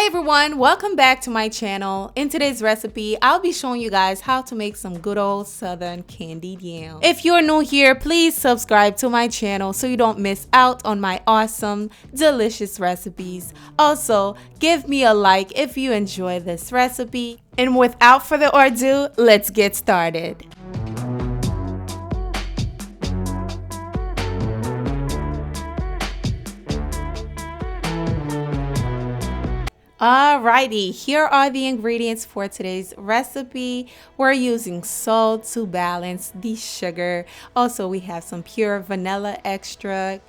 everyone, welcome back to my channel. In today's recipe, I'll be showing you guys how to make some good old southern candied yams. If you're new here, please subscribe to my channel so you don't miss out on my awesome, delicious recipes. Also, give me a like if you enjoy this recipe. And without further ado, let's get started. Alrighty, here are the ingredients for today's recipe. We're using salt to balance the sugar. Also, we have some pure vanilla extract,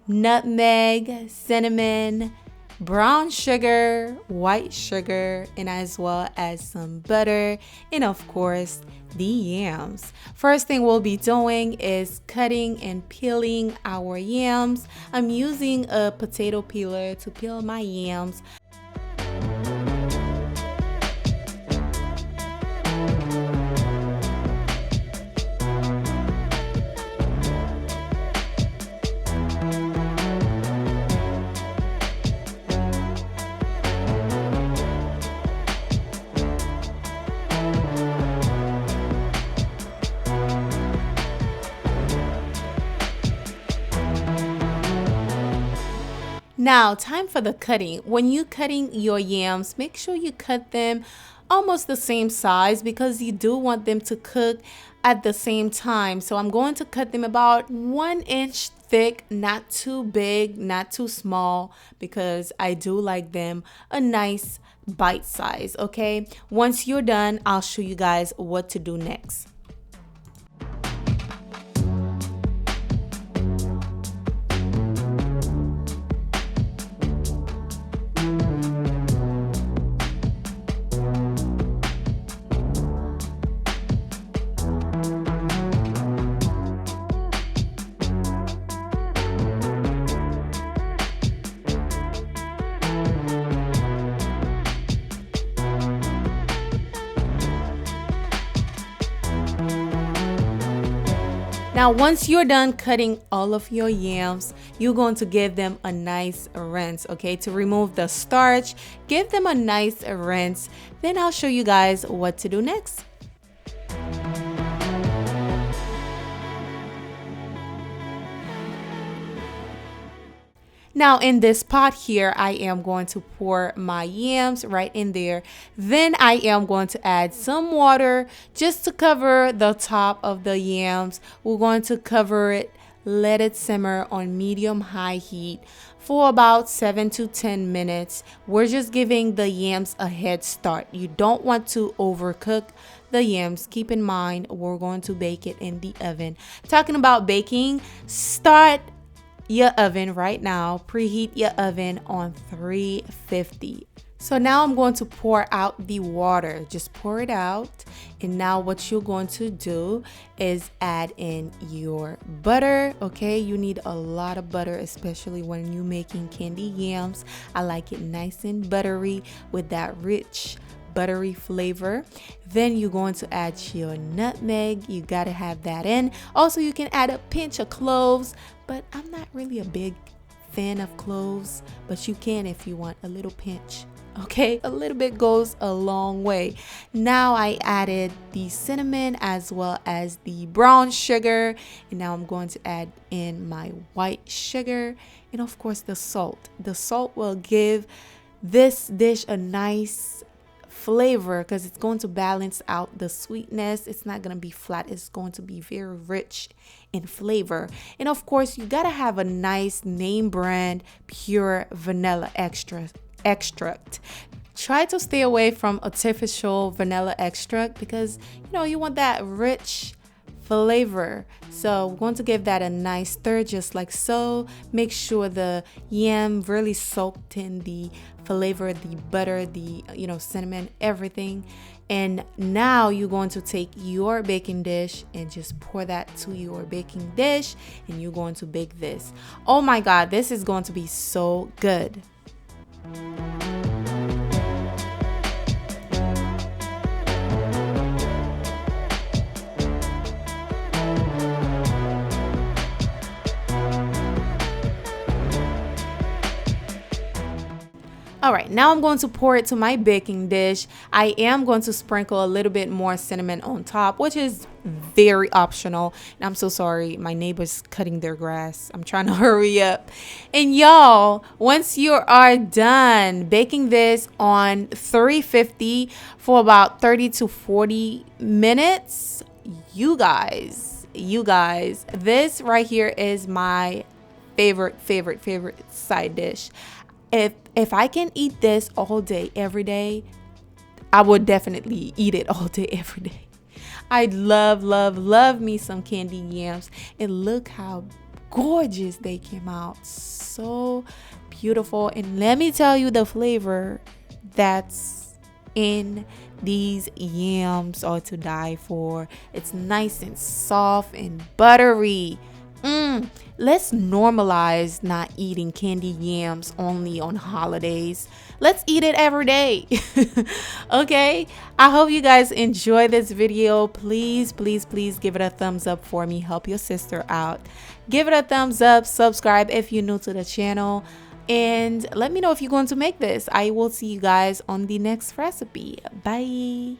nutmeg, cinnamon, brown sugar, white sugar, and as well as some butter, and of course, the yams. First thing we'll be doing is cutting and peeling our yams. I'm using a potato peeler to peel my yams. Now, time for the cutting. When you're cutting your yams, make sure you cut them almost the same size because you do want them to cook at the same time. So I'm going to cut them about 1 inch thick, not too big, not too small, because I do like them a nice bite size, okay? Once you're done, I'll show you guys what to do next. Now, once you're done cutting all of your yams, you're going to give them a nice rinse, okay? To remove the starch, give them a nice rinse. Then I'll show you guys what to do next. Now in this pot here, I am going to pour my yams right in there. Then I am going to add some water just to cover the top of the yams. We're going to cover it, let it simmer on medium-high heat for about 7 to 10 minutes. We're just giving the yams a head start. You don't want to overcook the yams. Keep in mind, we're going to bake it in the oven. Talking about baking, start your oven right now. Preheat your oven on 350. So now I'm going to pour out the water. Just pour it out. And now what you're going to do is add in your butter. Okay, you need a lot of butter, especially when you're making candied yams. I like it nice and buttery with that rich buttery flavor. Then you're going to add your nutmeg. You got to have that in. Also, you can add a pinch of cloves, but I'm not really a big fan of cloves, but you can if you want a little pinch. Okay, a little bit goes a long way. Now I added the cinnamon as well as the brown sugar, and now I'm going to add in my white sugar and of course the salt. The salt will give this dish a nice flavor because it's going to balance out the sweetness. It's not going to be flat. It's going to be very rich in flavor. And of course, you got to have a nice name brand pure vanilla extract. Try to stay away from artificial vanilla extract because you want that rich flavor. So we're going to give that a nice stir just like so. Make sure the yam really soaked in the flavor, the butter, the cinnamon, everything. And now you're going to take your baking dish and just pour that to your baking dish, and you're going to bake this. Oh my God, this is going to be so good. All right, now I'm going to pour it to my baking dish. I am going to sprinkle a little bit more cinnamon on top, which is very optional. And I'm so sorry, my neighbor's cutting their grass. I'm trying to hurry up. And y'all, once you are done baking this on 350 for about 30 to 40 minutes, you guys, this right here is my favorite side dish. If I can eat this all day, every day, I would definitely eat it all day, every day. I love me some candied yams. And look how gorgeous they came out. So beautiful. And let me tell you, the flavor that's in these yams are to die for. It's nice and soft and buttery. Let's normalize not eating candied yams only on holidays. Let's eat it every day. Okay, I hope you guys enjoy this video. Please give it a thumbs up for me. Help your sister out. Give it a thumbs up. Subscribe if you're new to the channel. And let me know if you're going to make this. I will see you guys on the next recipe. Bye.